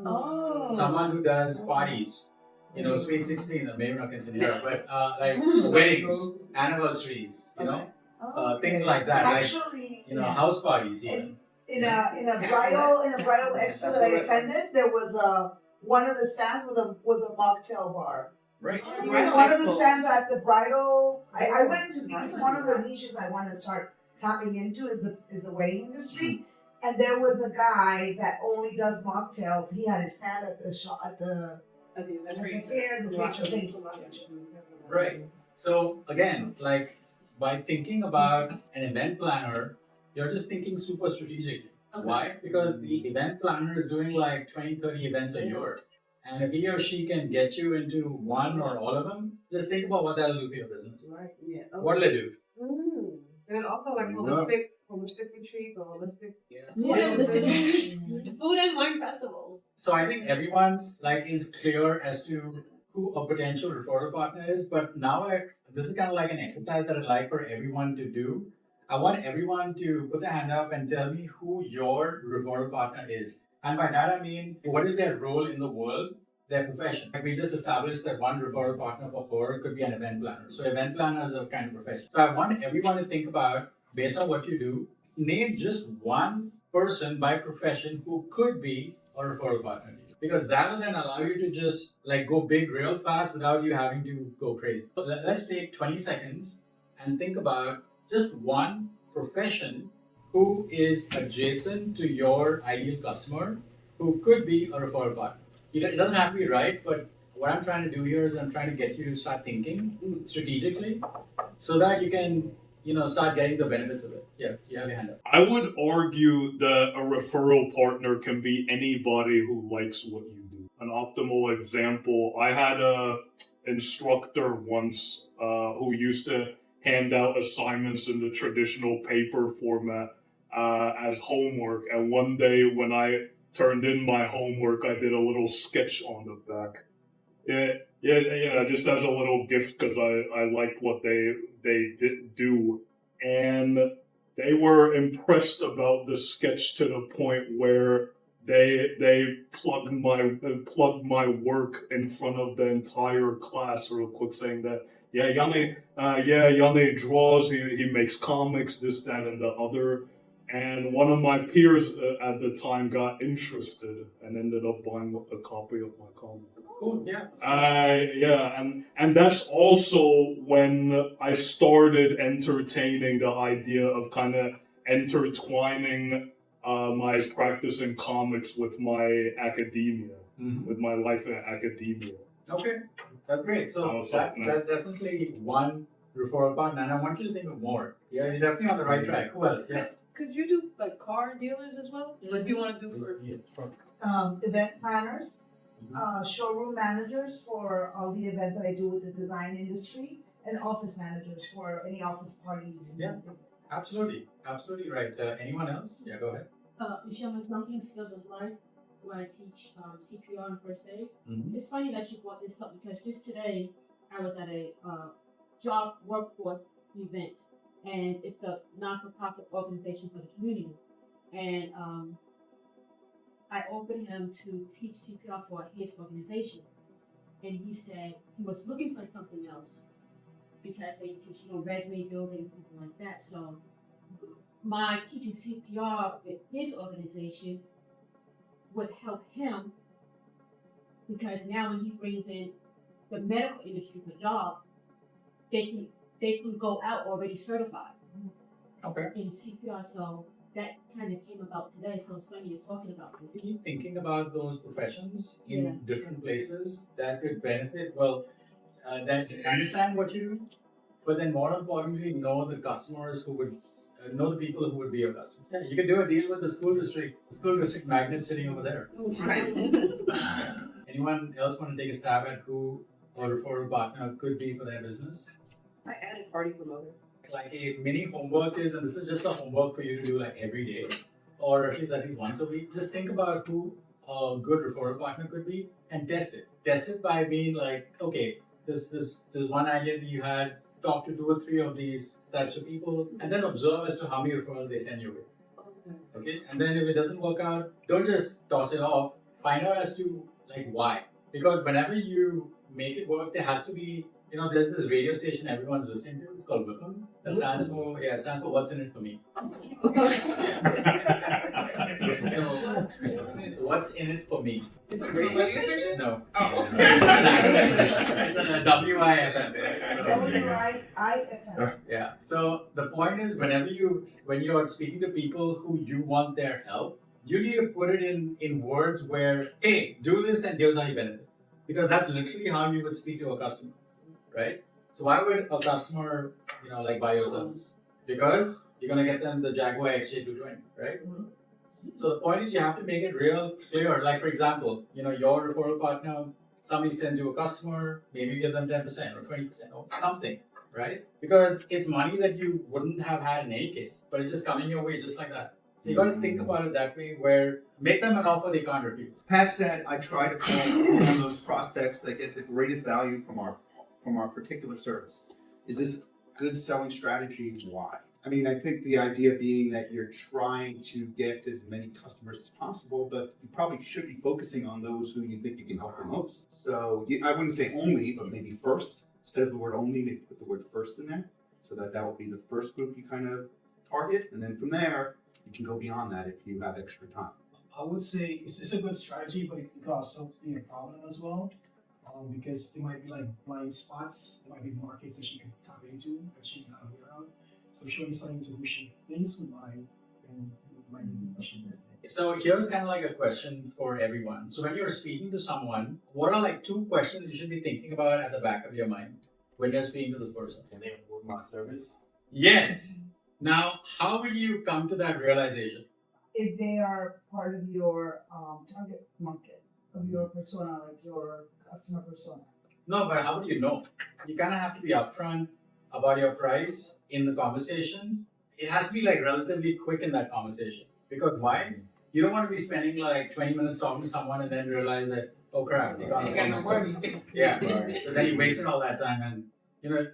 Oh. Someone who does parties, Sweet 16, maybe not considered, but like weddings, anniversaries, things like that. Actually, Like, house parties even. In a bridal expo that I attended, there was one of the stands was a mocktail bar. Right. One of the stands at the bridal, I went to because one of the niches I want to start tapping into is the wedding industry. And there was a guy that only does mocktails. He had his stand at the shop at the fairs, the trade show things. Right. So again, like by thinking about an event planner, you're just thinking super strategically. Okay. Why? Because the event planner is doing like 20, 30 events a year. And if he or she can get you into one or all of them, just think about what that'll do for your business. Right. Yeah. Okay. What'll it do? And also like holistic retreat or holistic. Food and wine festivals. So I think everyone is clear as to who a potential referral partner is, but now this is kind of like an exercise that I'd like for everyone to do. I want everyone to put their hand up and tell me who your referral partner is. And by that I mean, what is their role in the world, their profession. Like we just established that one referral partner for her could be an event planner. So event planner is a kind of profession. So I want everyone to think about, based on what you do, name just one person by profession who could be a referral partner. Because that will then allow you to just go big real fast without you having to go crazy. So let's take 20 seconds and think about just one profession who is adjacent to your ideal customer who could be a referral partner. It doesn't have to be right, but what I'm trying to do here is I'm trying to get you to start thinking strategically so that you can start getting the benefits of it. Yeah, you have your hand up. I would argue that a referral partner can be anybody who likes what you do. An optimal example, I had a instructor once who used to hand out assignments in the traditional paper format as homework. And one day when I turned in my homework, I did a little sketch on the back. Yeah, just as a little gift because I liked what they did do, and they were impressed about the sketch to the point where they plugged my work in front of the entire class real quick, saying that Yanni draws, he makes comics, this, that, and the other. And one of my peers at the time got interested and ended up buying a copy of my comic. Cool, yeah. And that's also when I started entertaining the idea of kind of intertwining my practice in comics with my academia, with my life in academia. Okay, that's great. So that's definitely one referral partner, and I want you to think of more. Yeah, you're definitely on the right track. Who else? Yeah. Could you do car dealers as well? If you want to do for event planners, showroom managers for all the events that I do with the design industry, and office managers for any office parties. Yeah, absolutely right. Anyone else? Yeah, go ahead. Michelle, my marketing skills of life when I teach CPR on first aid. It's funny that you brought this up because just today I was at a job workforce event. And it's a non-for-profit organization for the community. And I offered him to teach CPR for his organization. And he said he was looking for something else because they teach, resume building, something like that. So my teaching CPR with his organization would help him because now when he brings in the medical industry for job, they can go out already certified in CPR. So that kind of came about today. So it's funny you're talking about this. Keep thinking about those professions in different places that could benefit. Well, that understand what you do, but then more importantly, know the customers who would know the people who would be your customers. Yeah, you could do a deal with the school district magnet sitting over there. Right. Anyone else want to take a stab at who a referral partner could be for their business? I added party promoter. Like a mini homework is, and this is just a homework for you to do every day, or at least once a week. Just think about who a good referral partner could be and test it. Test it by being okay, this one idea that you had, talk to 2 or 3 of these types of people and then observe as to how many referrals they send your way. Okay, and then if it doesn't work out, don't just toss it off. Find out as to like why. Because whenever you make it work, there has to be, there's this radio station everyone's listening to. It's called WIFM. It stands for What's in It for Me. So, what's in it for me? Is it a radio station? No. Oh. It's a WIFM. WIFM. Yeah. So the point is, when you're speaking to people who you want their help, you need to put it in words where, hey, do this and here's how you benefit. Because that's literally how you would speak to a customer, right? So why would a customer, buy your service? Because you're gonna get them the Jaguar XJ220, right? So the point is, you have to make it real clear. Like for example, your referral partner, somebody sends you a customer, maybe you give them 10% or 20% or something, right? Because it's money that you wouldn't have had in any case, but it's just coming your way just like that. So you got to think about it that way, where make them an offer they can't refuse. Pat said, I try to call on those prospects that get the greatest value from our particular service. Is this good selling strategy? Why? I mean, I think the idea being that you're trying to get as many customers as possible, but you probably should be focusing on those who you think you can help the most. So I wouldn't say only, but maybe first. Instead of the word only, maybe put the word first in there, so that will be the first group you kind of target, and then from there, you can go beyond that if you have extra time. I would say it's a good strategy, but it could also be a problem as well, because it might be like blind spots. There might be markets that she could tap into that she's not aware of. So showing something to who she thinks would buy, and might be what she's missing. So here's kind of like a question for everyone. So when you're speaking to someone, what are like 2 questions you should be thinking about at the back of your mind when you're speaking to this person? Can they afford my service? Yes. Now, how will you come to that realization? If they are part of your target market, of your persona, like your customer persona. No, but how do you know? You kind of have to be upfront about your price in the conversation. It has to be like relatively quick in that conversation. Because why? You don't want to be spending like 20 minutes talking to someone and then realize that, oh crap, they can't afford my service. Yeah. So then you wasted all that time. And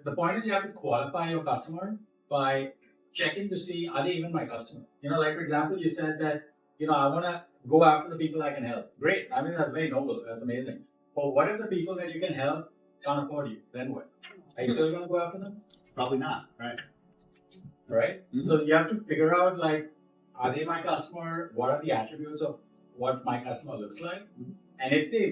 the point is, you have to qualify your customer by checking to see, are they even my customer? Like for example, you said that, I want to go after the people I can help. Great. I mean, that's very noble. That's amazing. But what if the people that you can help can't afford you? Then what? Are you still going to go after them? Probably not, right? Right? Mm-hmm. So you have to figure out, like, are they my customer? What are the attributes of what my customer looks like? Mm-hmm. And if they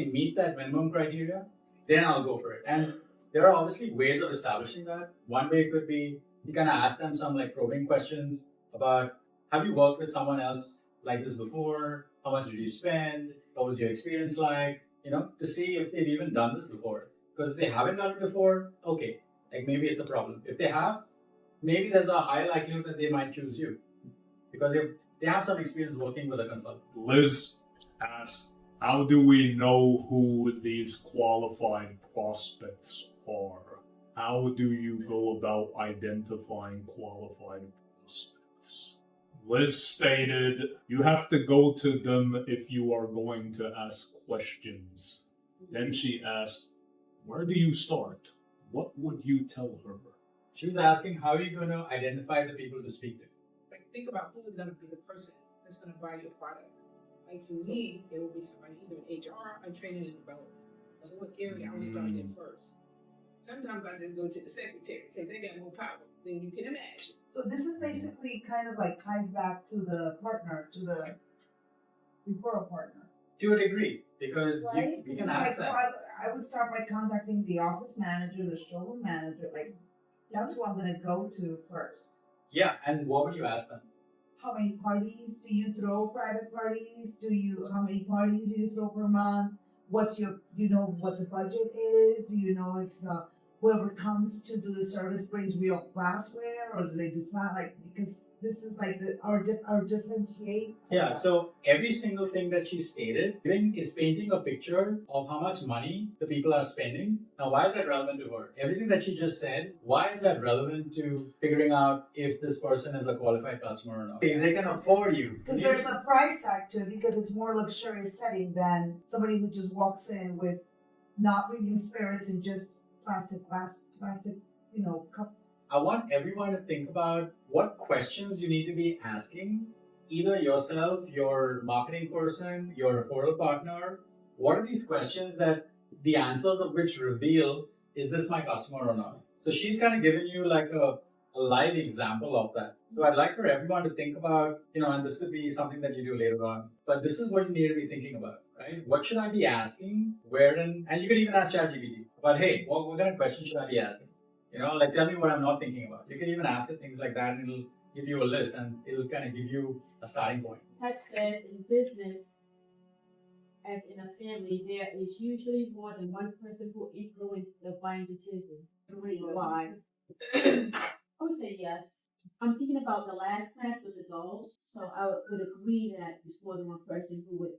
meet that minimum criteria, then I'll go for it. And there are obviously ways of establishing that. One way could be, you kind of ask them some like probing questions about, have you worked with someone else like this before? How much did you spend? What was your experience like? To see if they've even done this before. Because if they haven't done it before, okay, like maybe it's a problem. If they have, maybe there's a high likelihood that they might choose you. Because they have some experience working with a consultant. Liz asked, how do we know who these qualified prospects are? How do you go about identifying qualified prospects? Liz stated, you have to go to them if you are going to ask questions. Then she asked, where do you start? What would you tell her? She was asking, how are you going to identify the people to speak to? Like, think about who is going to be the person that's going to buy your product. Like, for me, it will be somebody either in HR or training and development. So what area I would start in first. Sometimes I just go to the secretary because they got more power than you can imagine. So this is basically kind of like ties back to the partner, to the referral partner. To a degree, because right? you can ask them. I would start by contacting the office manager, the showroom manager. Like, that's who I'm going to go to first. Yeah, and what would you ask them? How many parties do you throw? Private parties? How many parties do you throw per month? What's your, what the budget is? Do you know if whoever comes to do the service brings real glassware, or do they do because this is like our differentiate. Yeah, so every single thing that she stated is painting a picture of how much money the people are spending. Now, why is that relevant to her? Everything that she just said, why is that relevant to figuring out if this person is a qualified customer or not? If they can afford you. Because there's a price tag to it, because it's more luxurious setting than somebody who just walks in with not premium spirits and just plastic glass, plastic, cup. I want everyone to think about what questions you need to be asking, either yourself, your marketing person, your referral partner. What are these questions that the answers of which reveal, is this my customer or not? So she's kind of giving you like a live example of that. So I'd like for everyone to think about, and this could be something that you do later on, but this is what you need to be thinking about, right? What should I be asking? And you can even ask ChatGPT about, hey, what kind of questions should I be asking? Like tell me what I'm not thinking about. You can even ask it things like that and it'll give you a list and it'll kind of give you a starting point. Had said in business, as in a family, there is usually more than one person who influences the buying decision. Why? I would say yes. I'm thinking about the last class with adults, so I would agree that there's more than one person who would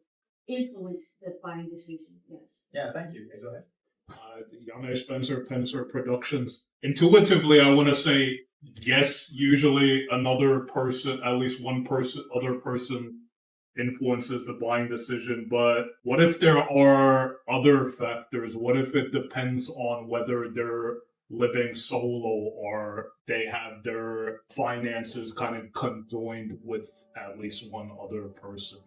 influence the buying decision. Yes. Yeah, thank you. Okay, go ahead. Yame Spencer Productions. Intuitively, I want to say yes. Usually, another person, at least one person, other person, influences the buying decision. But what if there are other factors? What if it depends on whether they're living solo or they have their finances kind of conjoined with at least one other person?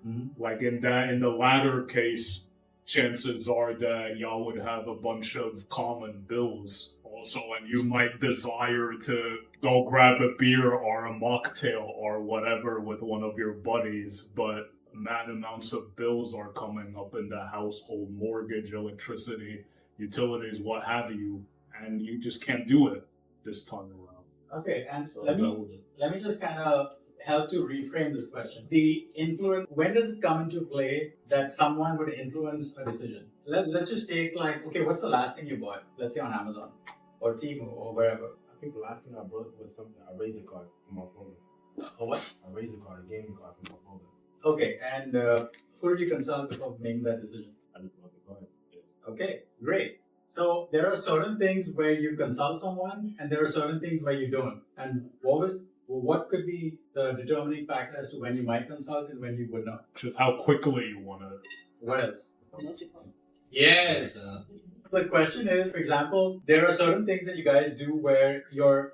Mm-hmm. Like in the latter case, chances are that y'all would have a bunch of common bills also, and you might desire to go grab a beer or a mocktail or whatever with one of your buddies, but mad amounts of bills are coming up in the household, mortgage, electricity, utilities, what have you, and you just can't do it this time around. Okay, and so let me just kind of help to reframe this question. The influence, when does it come into play that someone would influence a decision? Let's just take okay, what's the last thing you bought? Let's say on Amazon or Temu or wherever. I think the last thing I bought was a Razer card from my phone. A what? A Razer card, a gaming card from my phone. Okay, and who did you consult before making that decision? I just bought the card. Yeah. Okay, great. So there are certain things where you consult someone and there are certain things where you don't. And what could be the determining factor as to when you might consult and when you would not? Just how quickly you want to. What else? Yes. The question is, for example, there are certain things that you guys do where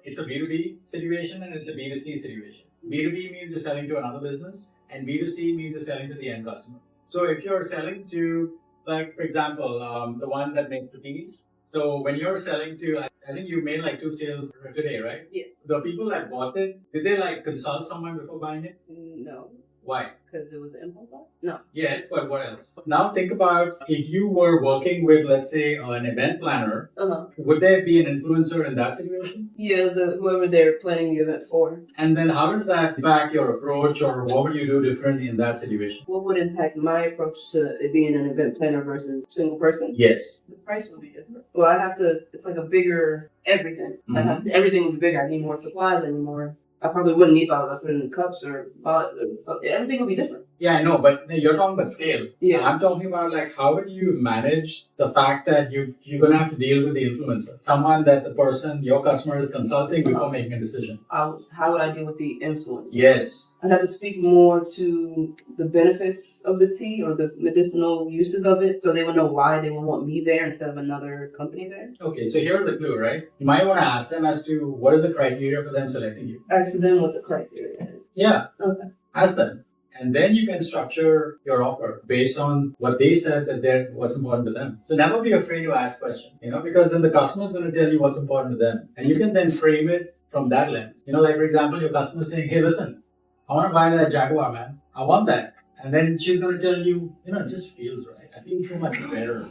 it's a B2B situation and it's a B2C situation. B2B means you're selling to another business and B2C means you're selling to the end customer. So if you're selling to, for example, the one that makes the teas. So when you're selling to, I think you made 2 sales today, right? Yeah. The people that bought it, did they consult someone before buying it? No. Why? Because it was an impulse buy? No. Yes, but what else? Now think about if you were working with, let's say, an event planner, would there be an influencer in that situation? Yeah, whoever they're planning the event for. And then how does that impact your approach or what would you do different in that situation? What would impact my approach to it being an event planner versus single person? Yes. The price would be different. Well, I'd have to, it's like a bigger everything. Mm-hmm. Everything would be bigger. I need more supplies, I need more. I probably wouldn't need bottles. I put it in cups or bottles. Everything would be different. Yeah, I know, but you're talking about scale. Yeah. I'm talking about how would you manage the fact that you're going to have to deal with the influencer, someone that the person, your customer is consulting before making a decision. How would I deal with the influence? Yes. I'd have to speak more to the benefits of the tea or the medicinal uses of it so they would know why they would want me there instead of another company there. Okay, so here's the clue, right? You might want to ask them as to what is the criteria for them selecting you. Ask them what the criteria is. Yeah. Okay. Ask them. And then you can structure your offer based on what they said what's important to them. So never be afraid to ask questions, because then the customer is going to tell you what's important to them. And you can then frame it from that lens. For example, your customer is saying, hey, listen, I want to buy that Jaguar, man. I want that. And then she's going to tell you, it just feels right. I feel so much better.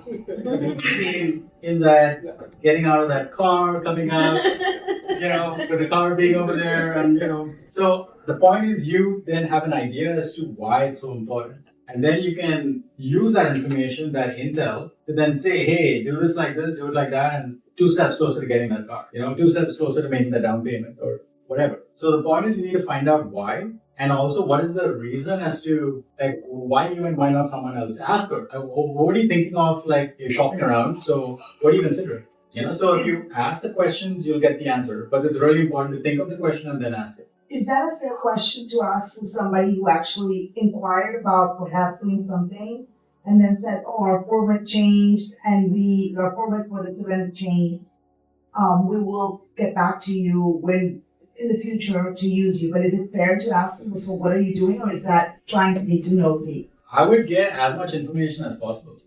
In that, getting out of that car, coming out, with the car being over there. And, so the point is you then have an idea as to why it's so important. And then you can use that information, that intel, to then say, hey, do this like this, do it like that, and 2 steps closer to getting that car, 2 steps closer to making the down payment or whatever. So the point is you need to find out why. And also, what is the reason as to why you and why not someone else? Ask her. What are you thinking of? You're shopping around, so what are you considering? So if you ask the questions, you'll get the answer. But it's really important to think of the question and then ask it. Is that a fair question to ask somebody who actually inquired about perhaps doing something and then said, "Oh, our format changed, and our format for this event changed. We will get back to you when in the future to use you." But is it fair to ask them, "So what are you doing?" Or is that trying to be too nosy? I would get as much information as possible.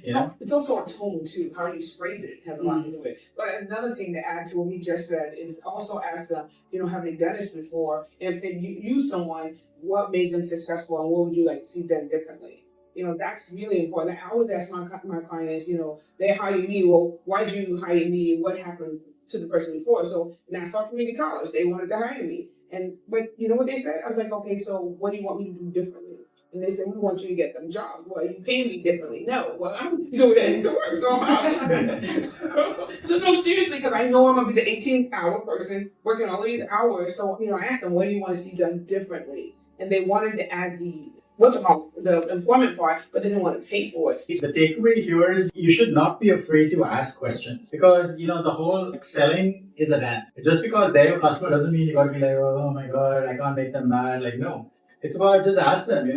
You know? It's also a tone too. How you phrase it has a lot to do with it. But another thing to add to what we just said is also ask them, have they done this before? And if they use someone, what made them successful and what would you like to see done differently? That's really important. I always ask my clients, they hire me, well, why'd you hire me? What happened to the person before? So Nassau Community College, they wanted to hire me. But you know what they said? I was like, okay, so what do you want me to do differently? And they said, we want you to get them jobs. Well, you pay me differently. No. Well, I'm doing that to work, so I'm out. so no, seriously, because I know I'm going to be the 18-hour person working all these hours. So, I asked them, what do you want to see done differently? And they wanted to add the employment part, but they didn't want to pay for it. The takeaway here is you should not be afraid to ask questions because, the whole selling is a dance. Just because they're your customer doesn't mean you got to be like, oh my God, I can't make them mad. Like, no. It's about just ask them, you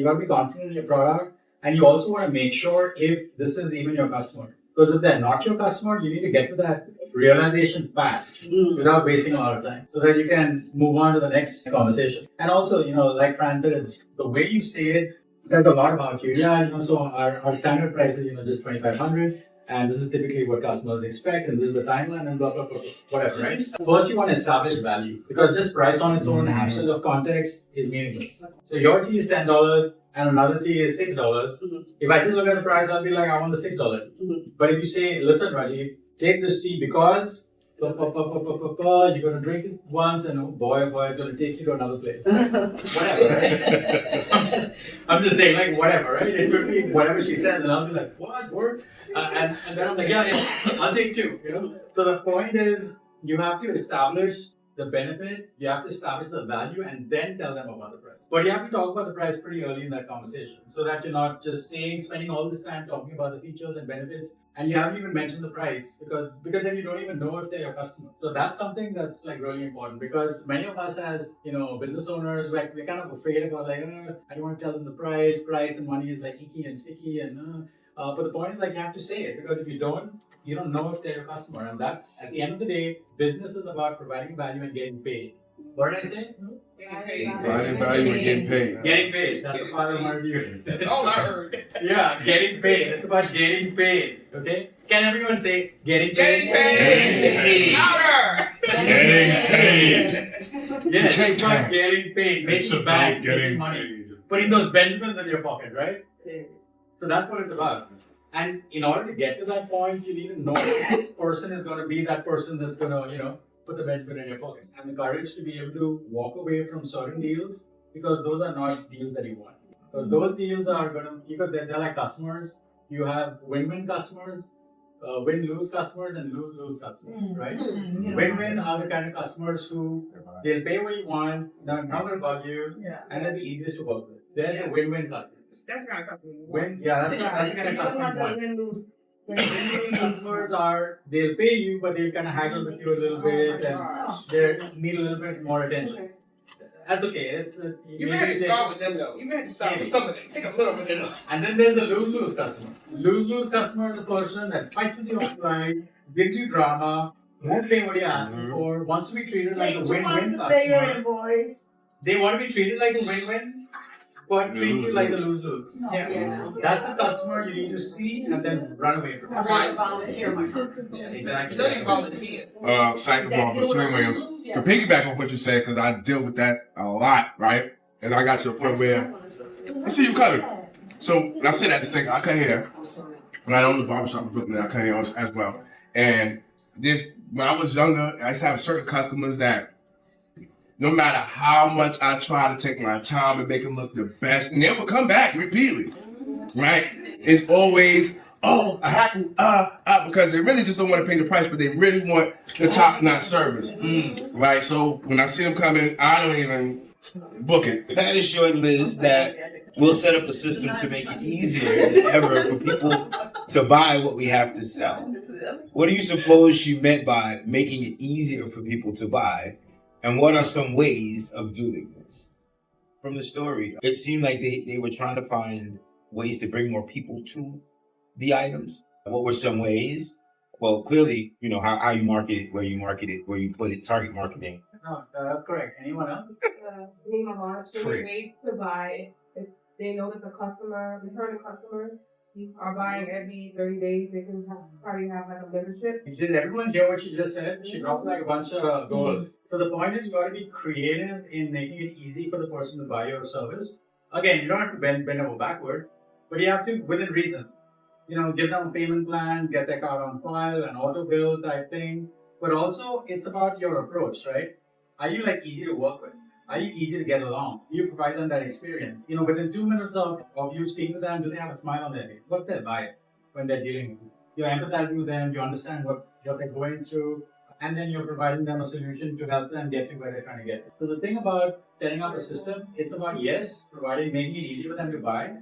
got to be confident in your product, and you also want to make sure if this is even your customer. Because if they're not your customer, you need to get to that realization fast without wasting a lot of time so that you can move on to the next conversation. And also, like Fran said, it's the way you say it tells a lot about you. Yeah, so our standard price is, just $2,500. And this is typically what customers expect, and this is the timeline, and blah, blah, blah, blah, whatever, right? First, you want to establish value, because just price on its own, absent of context, is meaningless. So your tea is $10, and another tea is $6. If I just look at the price, I'll be like, I want the $6. But if you say, listen, Rajiv, take this tea because you're going to drink it once, and oh boy, it's going to take you to another place. Whatever, right? I'm just saying, like, whatever, right? It could be whatever she says, and I'll be like, what, word? And then I'm like, yeah, I'll take two, So the point is, you have to establish the benefit, you have to establish the value, and then tell them about the price. But you have to talk about the price pretty early in that conversation, so that you're not just spending all this time talking about the features and benefits, and you haven't even mentioned the price, because then you don't even know if they're your customer. So that's something that's like really important, because many of us as, business owners, we're kind of afraid about like, I don't want to tell them the price and money is like icky and sticky, and but the point is, like, you have to say it, because if you don't know if they're your customer. And that's, at the end of the day, business is about providing value and getting paid. What did I say? Providing value and getting paid. Getting paid. That's the part of my review. That's all I heard. Yeah, getting paid. It's about getting paid. Okay? Can everyone say getting paid? Getting paid. Louder. Getting paid. Yes, it's about getting paid. It's Making about back, getting making money. paid. Putting those Benjamins in your pocket, right? So that's what it's about. And in order to get to that point, you need to know this person is going to be that person that's going to, put the Benjamin in your pocket. And the courage to be able to walk away from certain deals, because those are not deals that you want. Because those deals are going to, because they're like customers. You have win-win customers, win-lose customers, and lose-lose customers, right? Win-win are the kind of customers who they'll pay what you want, they're not going to bug you, and they're the easiest to work with. They're the win-win customers. That's the kind of customer. That's the kind of customer you want. Win-lose customers are, they'll pay you, but they'll kind of haggle with you a little bit, and they need a little bit more attention. That's okay. You may have to start with them though. You may have to start with some of them. Take a little bit of them. And then there's a lose-lose customer. Lose-lose customer is a person that fights with you online, gives you drama, won't pay what you're asking for, wants to be treated like a win-win customer. They want to be treated like a win-win, but treat you like a lose-lose. Yeah. That's the customer you need to see and then run away from. Right. Volunteer my Exactly. Don't even volunteer. Sidebar for Slim Williams. To piggyback on what you said, because I deal with that a lot, right? And I got to a point where I see you cutting. So when I say that, just think I cut hair. When I own the barbershop in Brooklyn, I cut hair as well. And when I was younger, I used to have certain customers that no matter how much I try to take my time and make them look the best, and they will come back repeatedly, right? It's always, because they really just don't want to pay the price, but they really want the top-notch service, right? So when I see them coming, I don't even book it. That is your list that we'll set up a system to make it easier than ever for people to buy what we have to sell. What do you suppose she meant by making it easier for people to buy? And what are some ways of doing this? From the story, it seemed like they were trying to find ways to bring more people to the items? What were some ways? Well, clearly, how you market it, where you put it, target marketing. No, that's correct. Anyone else? Me, my mom, she Free. ways to buy. If they know that the returning customers are buying every 30 days, they can probably have like a membership. Did everyone hear what she just said? She dropped like a bunch of gold. So the point is you got to be creative in making it easy for the person to buy your service. Again, you don't have to bend over backward, but you have to, within reason. Give them a payment plan, get their card on file, an auto bill type thing. But also, it's about your approach, right? Are you like easy to work with? Are you easy to get along? Do you provide them that experience? Within 2 minutes of you speaking to them, do they have a smile on their face? What's their vibe when they're dealing with you? You're empathizing with them, you understand what they're going through, and then you're providing them a solution to help them get to where they're trying to get. So the thing about setting up a system, it's about making it easy for them to buy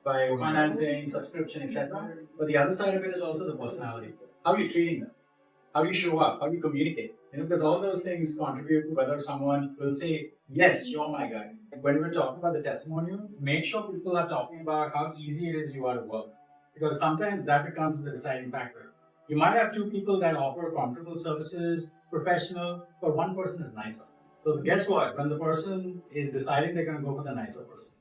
by financing, subscription, etc. But the other side of it is also the personality. How are you treating them? How do you show up? How do you communicate? Because all those things contribute to whether someone will say, yes, you're my guy. When we're talking about the testimonial, make sure people are talking about how easy it is you are to work. Because sometimes that becomes the deciding factor. You might have two people that offer comfortable services, professional, but one person is nicer. So guess what? When the person is deciding, they're going to go for the nicer person.